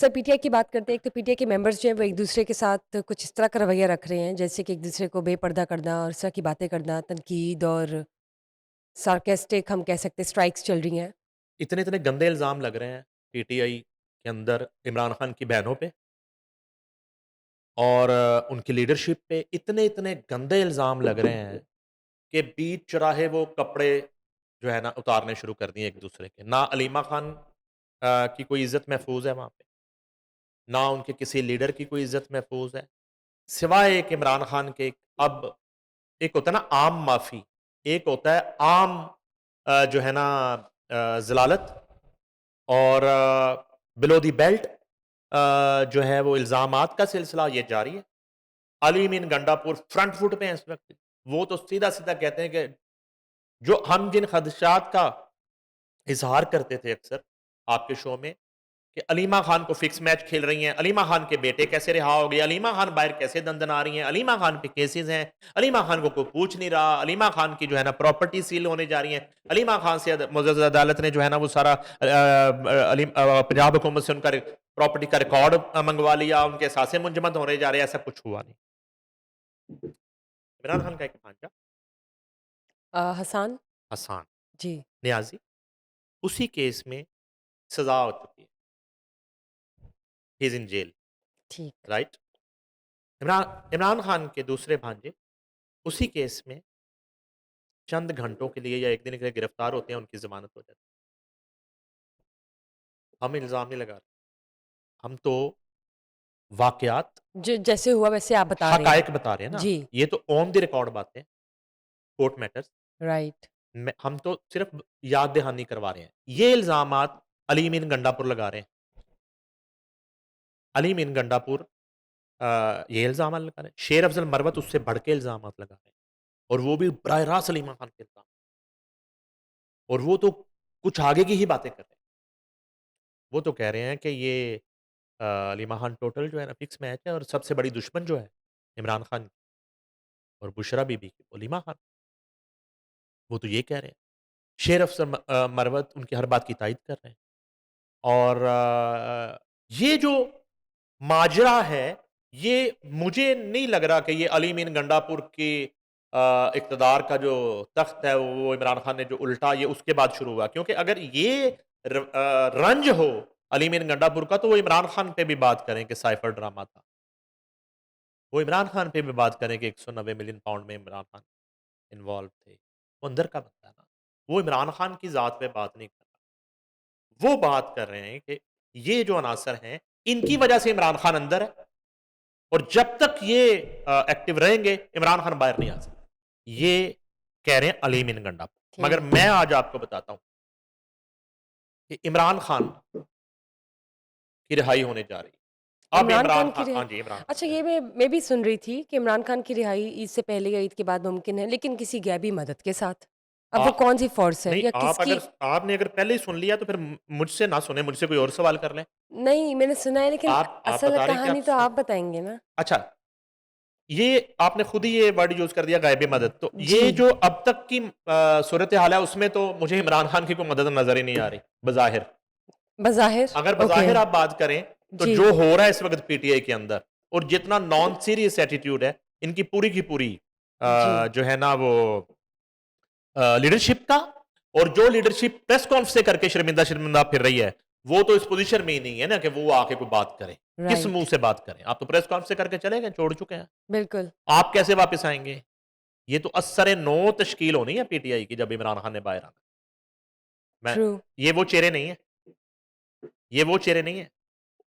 Sir PTI की बात करते हैं, एक तो पीटीआई के मेंबर्स जो हैं वो एक-दूसरे के साथ कुछ इस तरह का रवैया रख रहे हैं, जैसे कि एक-दूसरे को बेपर्दा करना और इस तरह की बातें करना, तनकीद और सार्कास्टिक हम कह सकते हैं स्ट्राइक्स चल रही हैं। इतने-इतने गंदे इल्ज़ाम लग रहे हैं पीटीआई के अंदर इमरान खान की बहनों पे और उनकी लीडरशिप पे इतने-इतने गंदे इल्ज़ाम लग रहे हैं कि बीच चौराहे वो कपड़े जो है ना उतारने शुरू कर दिए एक-दूसरे के। ना अलीमा खान की कोई इज़्ज़त महफ़ूज़ है वहाँ पे, ना उनके किसी लीडर की कोई इज़्ज़त महफ़ूज़ है, सिवाय एक इमरान खान के। अब एक होता है ना आम माफ़ी, एक होता है आम जो है ना ज़लालत और बिलो द बेल्ट जो है वो इल्ज़ामात का सिलसिला ये जारी है। Ali mean Gandapur front foot पे हैं इस वक़्त। वो तो सीधा-सीधा कहते हैं कि जो हम जिन खदशात का इज़हार करते थे अक्सर आपके शो में कि अलीमा खान को फिक्स मैच खेल रही हैं, अलीमा खान के बेटे कैसे रिहा हो गए, अलीमा खान बाहर कैसे दंदना रही हैं, अलीमा खान पे केसेज़ हैं, अलीमा खान को कोई पूछ नहीं रहा, अलीमा खान की जो है ना प्रॉपर्टी सील होने जा रही है, अलीमा खान से मुअज़्ज़ज़ अदालत ने जो है ना वो सारा पंजाब हुकूमत से उनका प्रॉपर्टी का रिकॉर्ड मंगवा लिया, उनके असासे मुंजमद होने जा रहे हैं, ऐसा कुछ हुआ नहीं। इमरान खान का एक भांजा हसन? हसान जी, नियाज़ी, उसी केस में सज़ा हो चुकी है। ही इज़ इन जेल, ठीक। राइट? इमरान इमरान खान के दूसरे भांजे उसी केस में चंद घंटों के लिए या 1 दिन के लिए गिरफ्तार होते हैं, उनकी ज़मानत हो जाती है। हम इल्ज़ाम नहीं लगा रहे, हम तो वाक़यात, जो जैसे हुआ वैसे आप बता रहे हैं। हक़ाइक़ बता रहे हैं ना। जी, ये तो ऑन द रिकॉर्ड बातें, कोर्ट मैटर्स राइट। में हम तो सिर्फ़ याद दहानी करवा रहे हैं। ये इल्ज़ामात अली मीन गंडापुर लगा रहे हैं। अली मीन गंडापुर ये इल्ज़ाम लगा रहे हैं। शेर अफ़ज़ल मरवत उससे बढ़ के इल्ज़ामात लगा रहे हैं और वो भी बराह रास्त सलीमा खान के इल्ज़ाम, और वो तो कुछ आगे की ही बातें कर रहे हैं। वो तो कह रहे हैं कि ये अलीमा खान टोटल जो है ना फिक्स मैच है और सबसे बड़ी दुश्मन जो है इमरान खान की और बुशरा बीबी की, वो अलीमा खान, वो तो ये कह रहे हैं। शेर अफ़ज़ल मरवत उनकी हर बात की तायद कर रहे हैं और ये जो माजरा है, ये मुझे नहीं लग रहा कि ये अली मीन गंडापुर की इक़्तिदार का जो तख़्त है, वो इमरान खान ने जो उल्टा ये उसके बाद शुरू हुआ। क्योंकि अगर ये रंज हो अली मीन गंडापुर का, तो वो इमरान खान पे भी बात करें कि साइफ़र ड्रामा था। वो इमरान खान पे भी बात करें कि 190 मिलियन पाउंड में इमरान खान इन्वॉल्व थे। वो अंदर का बंदा है ना। वो इमरान खान की ज़ात पे बात नहीं कर रहा। वो बात कर रहे हैं कि ये जो अनासर हैं, इनकी वजह से इमरान खान अंदर है और जब तक ये एक्टिव रहेंगे, इमरान खान बाहर नहीं आ सकता। ये कह रहे हैं अली मीन गंडापुर। मगर ठीक। मैं आज आपको बताता हूँ कि इमरान खान की रिहाई होने जा रही है। अब इमरान इमरान खान की खान, हाँ रिहाई जी, इमरान खान अच्छा की ये रिहाई। मैं भी सुन रही थी कि इमरान खान की रिहाई ईद से पहले या ईद के बाद मुमकिन है, लेकिन किसी गैबी मदद के साथ। अब आ वो कौन-सी फ़ोर्स है नहीं, या आप किसकी अगर आपने अगर पहले ही सुन लिया तो फिर मुझसे ना सुने, मुझसे कोई और सवाल कर लें। नहीं, मैंने सुना है लेकिन आप असल बता रहे हैं कि आप कहानी तो सुन, आप बताएँगे ना? अच्छा, ये आपने खुद ही ये वर्ड यूज़ कर दिया गायबी मदद। तो जी, ये जो अब तक की सूरत-ए-हाल है उसमें तो मुझे इमरान खान की कोई मदद नज़र ही नहीं आ रही, बज़ाहिर। बज़ाहिर अगर ओके, बज़ाहिर आप बात करें, तो जी, जो हो रहा है इस वक़्त पीटीआई के अंदर और जितना नॉन सीरियस एटीट्यूड है, इनकी पूरी की पूरी जी, जो है ना वो लीडरशिप का, और जो लीडरशिप प्रेस कॉन्फ से करके शर्मिंदा-शर्मिंदा फिर रही है, वो तो इस पोज़ीशन में ही नहीं है ना कि वो आके कोई बात करे। किस मुँह राइट, से बात करें? आप तो प्रेस कॉन्फ से करके चले गए, छोड़ चुके हैं। बिल्कुल, आप कैसे वापस आएँगे? ये तो असर-ए-नौ तश्कील होनी है पीटीआई की जब इमरान खान ने बाहर आना। मैं ट्रू, ये वो चेहरे नहीं है, ये वो चेहरे नहीं है।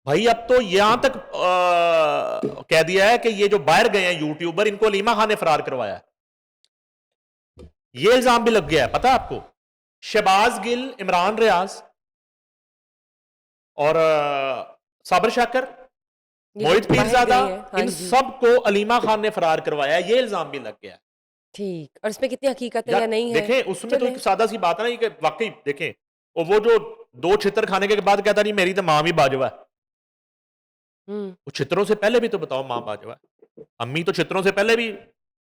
भाई अब तो यहां तक कह दिया है कि ये जो बाहर गए हैं यूट्यूबर, इनको अलीमा खान ने फरार करवाया है। ये इल्जाम भी लग गया है, पता है आपको? शहबाज गिल, इमरान रियाज और साबिर शाकर, ये मोहित लोग बाहर पीरजादा, गए हैं, हाँ इन जी, सबको अलीमा खान ने फरार करवाया है, ये इल्जाम भी लग गया है। ठीक और इसमें कितनी हकीकत है या या नहीं है? देखें, उसमें तो चलें एक सादा सी बात है ना कि वाकई देखें, और वो जो दो छितर खाने के बाद कहता नहीं मेरी तो मां भी बाजवा है। हुँ, वो छितरों से पहले भी तो बताओ मां बाजवा है। अम्मी तो छितरों से पहले भी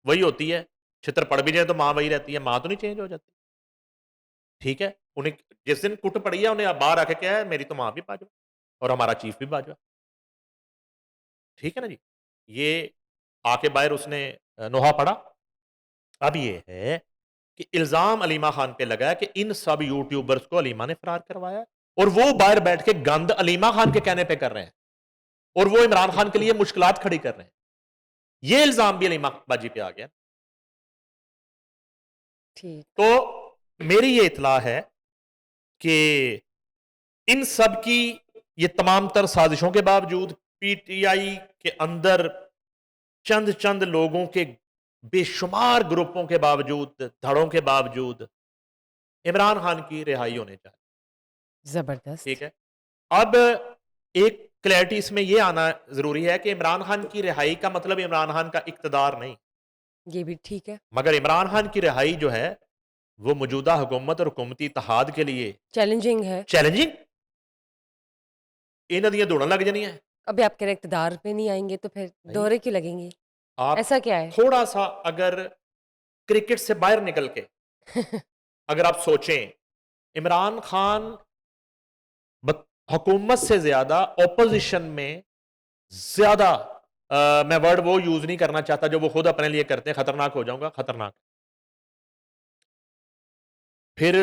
वही होती है। छितर पड़ भी जाए तो मां वही रहती है, मां तो नहीं चेंज हो जाती। ठीक है? उन्हें जिस दिन कुट पड़ी है, उन्हें बाहर आके क्या है, मेरी तो मां भी बाजवा है। और हमारा चीफ भी बाजवा। ठीक है ना जी? ये आके बाहर उसने नोहा पढ़ा। अब ये है कि इल्ज़ाम अलीमा खान पे लगा है कि इन सब यूट्यूबर्स को अलीमा ने फरार करवाया है और वो बाहर बैठ के गंद अलीमा खान के कहने पे कर रहे हैं और वो इमरान खान के लिए मुश्किलात खड़ी कर रहे हैं। ये इल्ज़ाम भी अलीमा बाजी पे आ गया। ठीक। तो मेरी ये इत्तला है कि इन सब की ये तमाम तर साजिशों के बावजूद पीटीआई के अंदर चंद चंद लोगों के बेशुमार ग्रुपों के बावजूद, धड़ों के बावजूद इमरान खान की रिहाई होने चाहिए। ठीक ज़बरदस्त। है? अब एक क्लैरिटी इसमें यह आना जरूरी है कि इमरान खान की रिहाई का मतलब इमरान खान का इक्तदार नहीं, ये भी ठीक है। मगर इमरान खान की रिहाई जो है वो मौजूदा हुकूमत और हुकूमती इत्तेहाद के लिए चैलेंजिंग है। चैलेंजिंग, इन्हां दियां दौड़ां लग जानियां है। अभी आप कह रहे इक़्तिदार पे नहीं आएँगे तो फिर भाई दोहरे क्यों लगेंगे? आप ऐसा क्या है? थोड़ा सा अगर क्रिकेट से बाहर निकल के अगर आप सोचें, इमरान खान हुकूमत से ज्यादा ऑपोजिशन में ज्यादा मैं वर्ड वो यूज नहीं करना चाहता जो वो खुद अपने लिए करते हैं, खतरनाक हो जाऊंगा, खतरनाक। फिर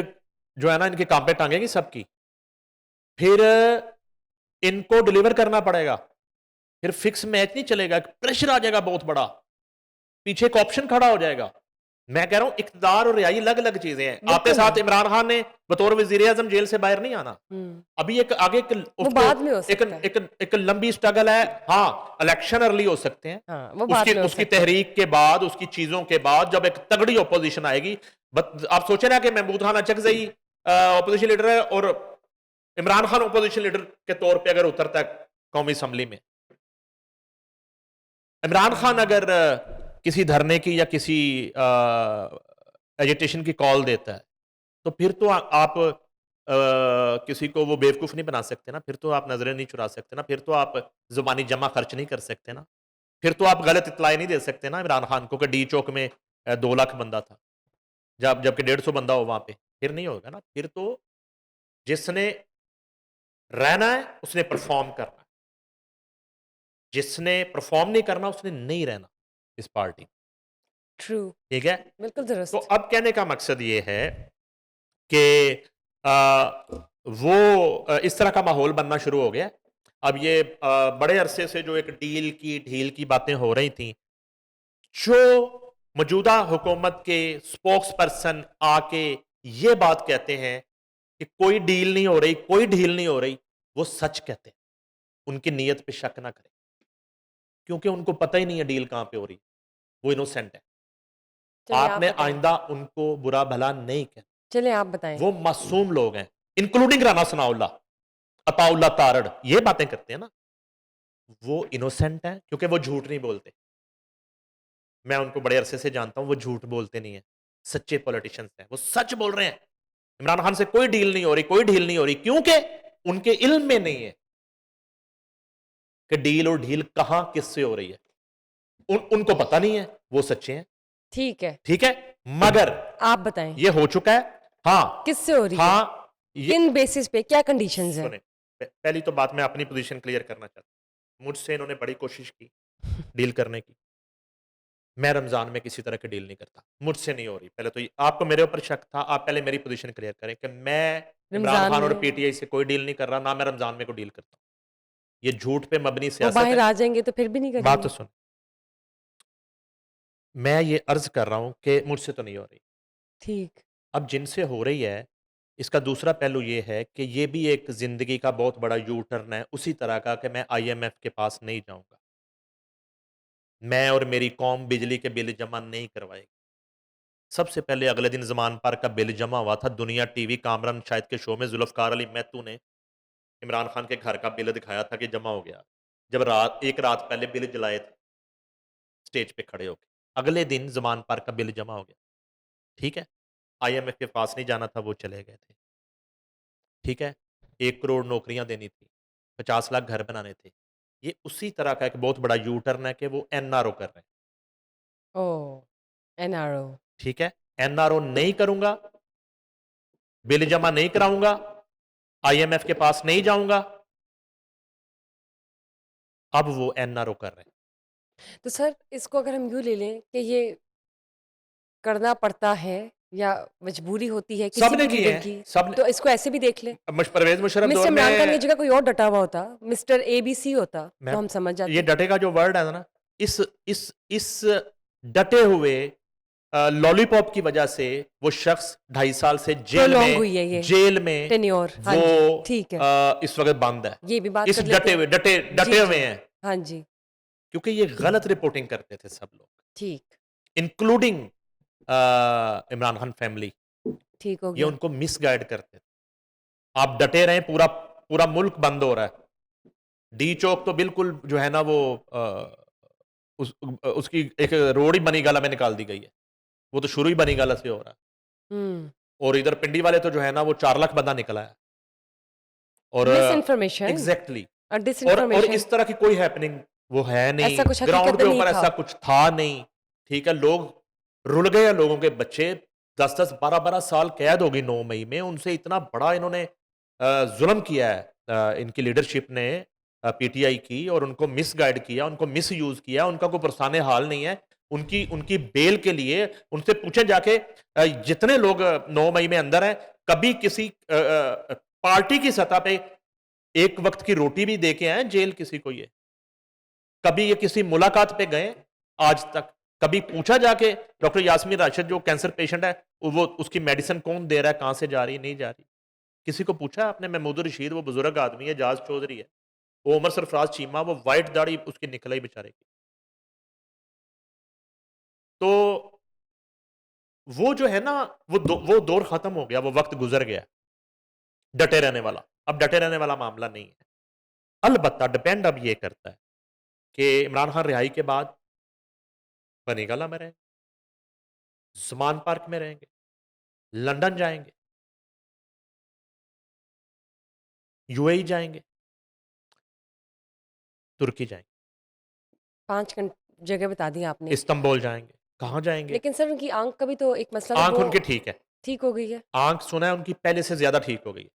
जो है ना इनके काम पे टांगेगी सबकी, फिर इनको डिलीवर करना पड़ेगा, फिर फिक्स मैच नहीं चलेगा, प्रेशर आ जाएगा बहुत बड़ा, पीछे एक ऑप्शन खड़ा हो जाएगा। मैं कह रहा हूं इक़्तिदार और रिहाई अलग अलग चीजें हैं। आपके बिल्कुल साथ है। इमरान खान ने बतौर वजीर आजम जेल से बाहर नहीं आना। हुँ। अभी एक आगे वो उसको बाद में हो एक सकता है। एक एक लंबी स्ट्रगल है। हाँ, इलेक्शन अर्ली हो सकते हैं, हाँ, वो बाद उसकी में हो उसकी सकता है। तहरीक के बाद, उसकी चीजों के बाद जब एक तगड़ी ऑपोजिशन आएगी। आप सोचे ना कि महमूद खान अचकजई ऑपोजिशन लीडर है और इमरान खान ऑपोजिशन लीडर के तौर पर अगर उतरता है कौमी असम्बली में, इमरान खान अगर किसी धरने की या किसी एजिटेशन की कॉल देता है, तो फिर तो आप किसी को वो बेवकूफ नहीं बना सकते ना, फिर तो आप नजरें नहीं चुरा सकते ना, फिर तो आप जुबानी जमा खर्च नहीं कर सकते ना, फिर तो आप गलत इतलाएं नहीं दे सकते ना इमरान खान को कि डी चौक में 2 लाख बंदा था जब जबकि 150 बंदा हो वहां पे, फिर नहीं होगा ना। फिर तो जिसने रहना है उसने परफॉर्म करना है, जिसने परफॉर्म नहीं करना उसने नहीं रहना इस पार्टी। ट्रू। ठीक है? बिल्कुल तो दुरुस्त। अब कहने का मकसद ये है कि वो इस तरह का माहौल बनना शुरू हो गया। अब ये बड़े अरसे से जो एक डील की ढील की बातें हो रही थी, जो मौजूदा हुकूमत के स्पोक्स पर्सन आके ये बात कहते हैं कि कोई डील नहीं हो रही, कोई ढील नहीं हो रही, वो सच कहते हैं। उनकी नीयत पे शक ना करें, क्योंकि उनको पता ही नहीं है डील कहां पे हो रही। वो इनोसेंट है। चलिए आप आपने बताएँ। आइंदा उनको बुरा भला नहीं कहना। चलिए आप बताएँ। वो मासूम लोग हैं, इंक्लूडिंग राना सनाउल्लाह, अताउल्लाह तारड़, ये बातें करते हैं ना, वो इनोसेंट है क्योंकि वो झूठ नहीं बोलते। मैं उनको बड़े अरसे से जानता हूं, वो झूठ बोलते नहीं है। सच्चे पॉलिटिशियंस हैं, वो सच बोल रहे हैं। इमरान खान से कोई डील नहीं हो रही, कोई डील नहीं हो रही, क्योंकि उनके इल्म में नहीं है कि डील और ढील कहां किससे हो रही है। उनको पता नहीं है, वो सच्चे हैं। ठीक है। ठीक है? मगर आप बताएँ। ये हो चुका है। हाँ, किससे हो रही है? हाँ, ये किन बेसिस पे? क्या कंडीशंस हैं? सुने, पहली तो बात मैं अपनी पोजीशन क्लियर करना चाहता हूं। मुझसे इन्होंने बड़ी कोशिश की डील करने की। मैं रमजान में किसी तरह की डील नहीं करता, मुझसे नहीं हो रही। पहले तो आपको मेरे ऊपर शक था, आप पहले मेरी पोजीशन क्लियर करें कि मैं इमरान रमज़ान खान और में पीटीआई से कोई डील नहीं कर रहा, ना मैं रमजान में कोई डील करता हूं। ये झूठ पे मबनी वो सियासत बाहर है। आ जाएँगे तो फिर भी नहीं बात तो करेंगे? सुन, मैं ये अर्ज कर रहा हूं कि मुझसे तो नहीं हो रही। ठीक। अब जिनसे हो रही है, इसका दूसरा पहलू ये है कि ये भी एक जिंदगी का बहुत बड़ा यू टर्न है, उसी तरह का कि मैं आईएमएफ के पास नहीं जाऊंगा। मैं और मेरी कौम बिजली के बिल जमा नहीं करवाएगी। सबसे पहले अगले दिन ज़मान पार्क का बिल जमा हुआ था। दुनिया टीवी कामरान शाहिद के शो में ज़ुल्फ़िकार अली मैतू ने इमरान खान के घर का बिल दिखाया था कि जमा हो गया। जब एक रात पहले बिल जलाए थे, स्टेज पे खड़े होके। अगले दिन ज़मान पार्क का बिल जमा हो गया। ठीक है? आईएमएफ के पास नहीं जाना था, वो चले गए थे। ठीक है? 1 करोड़ नौकरियाँ देनी थी, 50 लाख घर बनाने थे। ये उसी तरह का एक बहुत बड़ा यू टर्न है कि वो एनआरओ कर रहे हैं। ओह! एनआरओ। ठीक है? एनआरओ नहीं करूँगा, बिल जमा नहीं कराऊँगा, आईएमएफ के पास नहीं जाऊँगा, अब वो एनआरओ कर रहे हैं। तो सर इसको अगर हम यूँ ले लें कि ये करना पड़ता है या मजबूरी होती है किसी सबने भी किए लीडर हैं, की, सबने। तो इसको ऐसे भी देख लें। परवेज़ मुशर्रफ मिस्टर दौर इमरान खान की में जगह कोई और डटा हुआ होता, मिस्टर एबीसी होता, मैं तो हम समझ ये जाते। डटे का जो वर्ड है ना, इस डटे हुए लॉलीपॉप की वजह से वो शख्स 2.5 साल से प्रोलॉन्ग हुई है ये जेल में टेन्योर। हाँ वो जी, ठीक है। इस वक़्त बंद है। ये भी बात इस कर लेते हैं। डटे जी, डटे हुए जी। हैं, हाँ जी, क्योंकि ये गलत रिपोर्टिंग करते थे सब लोग, ठीक, इंक्लूडिंग इमरान खान फैमिली। ठीक हो ये गया। उनको मिसगाइड करते थे। आप डटे रहें, पूरा पूरा मुल्क बंद हो रहा है। डी चौक तो बिल्कुल जो है ना वो उसकी एक रोड ही बनीगाला में निकाल दी गई है। वो तो शुरू ही बनीगाला से हो रहा है। हुँ, और इधर पिंडी वाले तो जो है ना वो 4 लाख बंदा निकला है। और मिसइन्फॉर्मेशन एग्ज़ैक्टली। और और डिसइन्फॉर्मेशन इस तरह की कोई हैपनिंग वो है नहीं, ऐसा कुछ ग्राउंड हकीकत के में नहीं ऊपर था। ऐसा कुछ था नहीं, ठीक है? लोग रुल गए हैं, लोगों के बच्चे 10-10, 12-12 साल कैद हो गई 9 मई में, उनसे इतना बड़ा इन्होंने ज़ुल्म किया है इनकी लीडरशिप ने पीटीआई की, और उनको मिसगाइड किया, उनको मिसयूज़ किया, उनका कोई पुरसाने हाल नहीं है। उनकी उनकी बेल के लिए उनसे पूछें जाके जितने लोग 9 मई में अंदर हैं, कभी किसी पार्टी की सतह पे एक वक़्त की रोटी भी दे के आए हैं जेल किसी को ये? कभी ये किसी मुलाकात पे गए आज तक? कभी पूछा जाके डॉक्टर यास्मीन राशिद जो कैंसर पेशेंट है, वो उसकी मेडिसिन कौन दे रहा है, कहाँ से जा रही है, नहीं जा रही? किसी को पूछा आपने? महमूद रशीद वो बुजुर्ग आदमी है, जाज चौधरी है, वो उमर सरफराज चीमा, वो व्हाइट दाढ़ी उसकी निकल आई बेचारे की। तो वो जो है ना, वो दौर खत्म हो गया, वो वक़्त गुज़र गया, डटे रहने वाला। अब डटे रहने वाला मामला नहीं है। अलबत्ता डिपेंड अब ये करता है कि इमरान खान रिहाई के बाद बनीगला में रहेंगे, ज़मान पार्क में रहेंगे, लंदन जाएँगे, यूएई जाएँगे, तुर्की जाएँगे, 5 जगह बता दी आपने। इस्तांबुल जाएँगे। कहाँ जाएँगे? लेकिन सर उनकी आँख का भी तो एक मसला था, आँख वो उनकी ठीक है। ठीक हो गई है। आँख सुना है उनकी पहले से ज़्यादा ठीक हो गई है।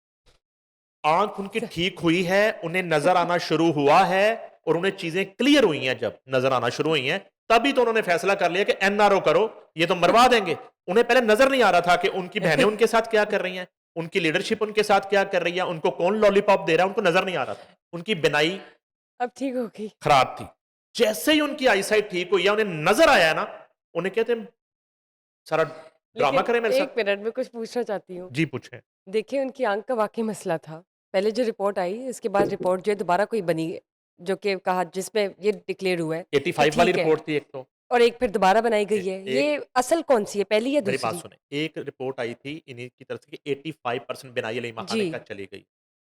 आँख उनकी स ठीक हुई है, उन्हें नज़र आना शुरू हुआ है, और उन्हें चीज़ें क्लियर हुई हैं, जब नज़र आना शुरू हुई हैं, तभी तो उन्होंने फैसला कर लिया कि एनआरओ करो, ये तो मरवा देंगे। उन्हें पहले नज़र नहीं आ रहा था कि उनकी बहनें उनके साथ क्या कर रही हैं, उनकी लीडरशिप उनके साथ क्या कर रही है, उनको कौन लॉलीपॉप दे रहा है, उनको नज़र नहीं आ रहा था। उनकी बिनाई अब ठीक हो गई। खराब थी। जैसे ही उनकी आईसाइट ठीक हुई है, उन्हें नज़र आया है ना, उन्हें कहते हैं सारा ड्रामा लेकिन करें मेरे साथ? 1 मिनट में कुछ पूछना चाहती हूँ। जी, पूछें। देखिए उनकी आँख का वाक़ई मसला था। पहले जो रिपोर्ट आई, उसके बाद रिपोर्ट जो है दोबारा कोई बनी, जो कि कहा जिसमें ये डिक्लेयर हुआ है कि 85 वाली ठीक है, रिपोर्ट थी एक तो। और एक फिर दोबारा बनाई ए गई है। एक ये असल कौन-सी है, पहली या मेरी बात दूसरी? सुनें, एक रिपोर्ट आई थी इन्हीं की तरफ से कि 85% बिनाई अली जी। खान का चली गई।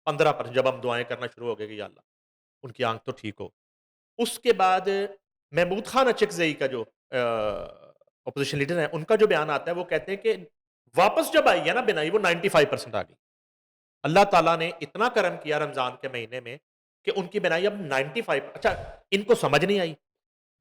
15% जब हम दुआएँ करना शुरू हो गए कि या अल्लाह, उनकी आँख तो ठीक हो। उसके बाद महमूद खान अचकज़ई का जो ऑपोज़िशन लीडर है, उनका जो बयान आता है, वो कहते हैं कि वापस जब आई है ना बिनाई, वो 95% आ गई। अल्लाह ताला ने इतना करम किया रमज़ान के महीने में कि उनकी बिनाई अब 95। अच्छा, इनको समझ नहीं आई।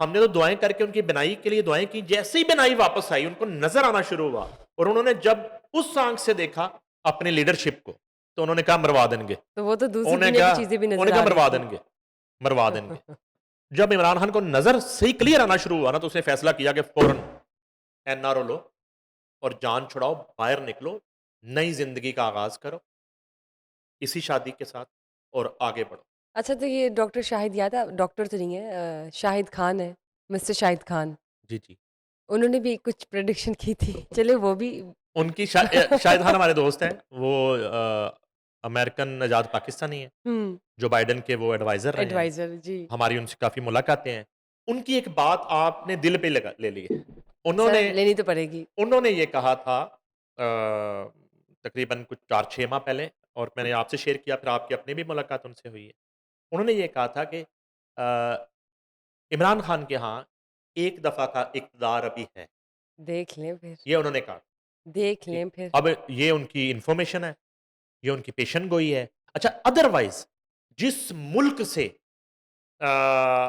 हमने तो दुआएँ करके उनकी बिनाई के लिए दुआएँ की, जैसे ही बिनाई वापस आई, उनको नज़र आना शुरू हुआ, और उन्होंने जब उस आँख से देखा अपनी लीडरशिप को, तो उन्होंने कहा मरवा देंगे। तो वो तो दूसरी उन्होंने दुनिया की कहा चीज़ें भी नज़र उन्होंने आ कहा रही मरवा थी। देंगे, मरवा देंगे। जब इमरान खान को नज़र सही क्लियर आना शुरू हुआ ना, तो उसने फैसला किया कि फ़ौरन एनआरओ लो और जान छुड़ाओ, बाहर निकलो, नई ज़िंदगी का आगाज़ करो, इसी शादी के साथ, और आगे बढ़ो। अच्छा, तो ये डॉक्टर शाहिद याद है, डॉक्टर तो नहीं है, शाहिद खान है, मिस्टर शाहिद खान। जी, जी। उन्होंने भी कुछ प्रेडिक्शन की थी। चलिए वो भी उनकी शाहिद खान हमारे दोस्त हैं, वो अमेरिकन आज़ाद पाकिस्तानी हैं, हुँ, जो बाइडेन के वो एडवाइज़र रहे हैं। एडवाइज़र जी। हमारी उनसे काफ़ी मुलाकातें हैं। उनकी एक बात आपने दिल पे लगा ले ली है। उन्होंने सर लेनी तो पड़ेगी। उन्होंने ये कहा था तकरीबन कुछ 4-6 माह पहले, और मैंने आपसे शेयर किया, फिर आपकी अपनी भी मुलाकात उनसे हुई है। उन्होंने ये कहा था कि इमरान खान के यहाँ एक दफ़ा का इक़्तिदार अभी है। देख लें फिर, ये उन्होंने कहा, देख ठीक। लें फिर। अब ये उनकी इन्फॉर्मेशन है, ये उनकी पेशन गोई है। अच्छा, अदरवाइज़ जिस मुल्क से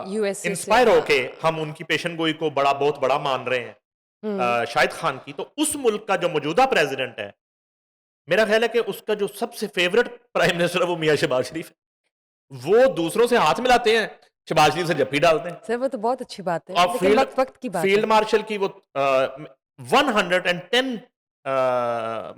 यूएसए से इंस्पायर हाँ। होके हम उनकी पेशन गोई को बहुत बड़ा मान रहे हैं, हुँ, शाहिद खान की, तो उस मुल्क का जो मौजूदा प्रेज़िडेंट है, मेरा ख़्याल है कि उसका जो सबसे फ़ेवरेट प्राइम मिनिस्टर है, वो मियाँ शहबाज़ शरीफ है। वो दूसरों से हाथ मिलाते हैं, शहबाज शरीफ से जप्पी डालते हैं सर वो तो बहुत अच्छी बात है, और लेकिन वक़्त की बात फील्ड है। मार्शल की वो 110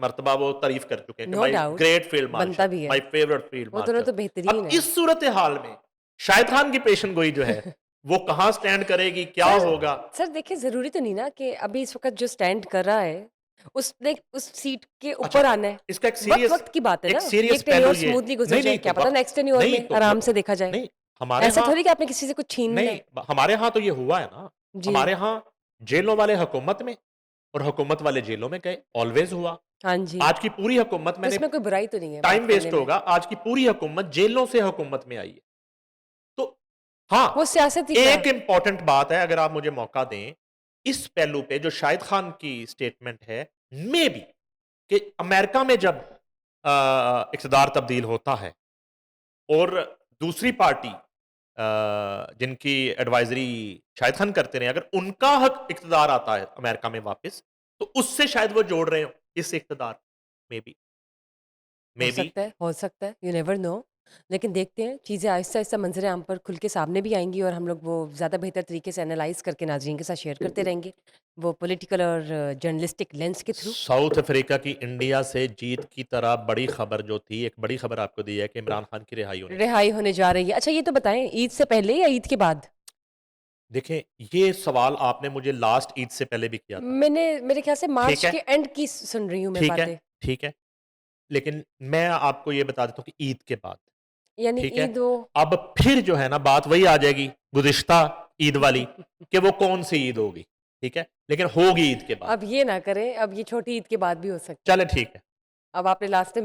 मर्तबा वो तारीफ कर चुके हैं कि no my doubt, great field बनता मार्शल, भी है। माय फेवरेट फील्ड वो दोनों मार्शल। तो बेहतरीन अब हैं। इस सूरत हाल में शाहिद खान की पेशन गोई जो है वो कहाँ स्टैंड करेगी, क्या सर होगा? सर देखिए ज़रूरी तो नहीं ना कि अभी इस वक़्त जो स्टैंड कर रहा है, उसने उस सीट के अच्छा, ऊपर आना है। इसका वक़्त-वक़्त की बात है एक ना, ये सीरियस एक पहलू टेन्योर ये स्मूथली गुज़र नहीं, जाए, नहीं क्या तो पता नेक्स्ट टेन्योर नहीं में तो आराम से देखा जाए। नहीं, हमारे ऐसा यहाँ थोड़ी कि आपने किसी से कुछ छीन लिया नहीं, है। हमारे यहाँ तो ये हुआ है ना, जी। हमारे यहाँ जेलों वाले हुकूमत में और हुकूमत वाले जेलों में गए, ऑलवेज़ हुआ। हाँ जी, आज की पूरी हुकूमत तो मैंने इसमें कोई बुराई तो नहीं है टाइम बात करने वेस्ट में। होगा, आज की पूरी हुकूमत जेलों से हुकूमत में आई है। तो हाँ, वो सियासत ही क्या? एक इम्पोर्टेंट बात है अगर आप मुझे मौका दें, इस पहलू पे जो शाहिद खान की स्टेटमेंट है, मेबी कि अमेरिका में जब इक़्तिदार तब्दील होता है और दूसरी पार्टी जिनकी एडवाइज़री शाहिद खान करते रहे, अगर उनका हक इक़्तिदार आता है अमेरिका में वापस, तो उससे शायद वो जोड़ रहे हों इस इक़्तिदार, मेबी, मेबी। हो सकता है, यू नेवर नो। लेकिन देखते हैं, चीज़ें आहिस्ता-आहिस्ता मंज़र-ए-आम पर खुल के सामने भी आएँगी और हम लोग वो ज़्यादा बेहतर तरीके से एनालाइज़ करके नाज़रीन के साथ शेयर करते रहेंगे, वो पॉलिटिकल और जर्नलिस्टिक लेंस के थ्रू। साउथ अफ्रीका की इंडिया से जीत की तरह बड़ी खबर जो थी, एक बड़ी खबर आपको दी है कि इमरान खान की रिहाई होने जा रही रिहाई होने जा रही है। अच्छा ये तो बताएँ ईद से पहले या ईद के बाद? है। देखें, ये सवाल आपने मुझे लास्ट ईद से पहले भी किया था। मैंने मेरे ख़्याल से ठीक मार्च है, के एंड की सुन रही हूँ मैं ठीक है, बातें। ठीक है। लेकिन मैं आपको ये बता देता हूँ कि ईद के बाद, यानी ठीक है? ईद वो अब फिर जो है ना बात वही आ जाएगी गुज़िश्ता ईद वाली कि वो कौन-सी ईद होगी, ठीक है? लेकिन होगी ईद के बाद। अब ये ना करें, अब ये छोटी ईद के बाद भी हो सकती है। चलें ठीक है। अब आपने लास्ट टाइम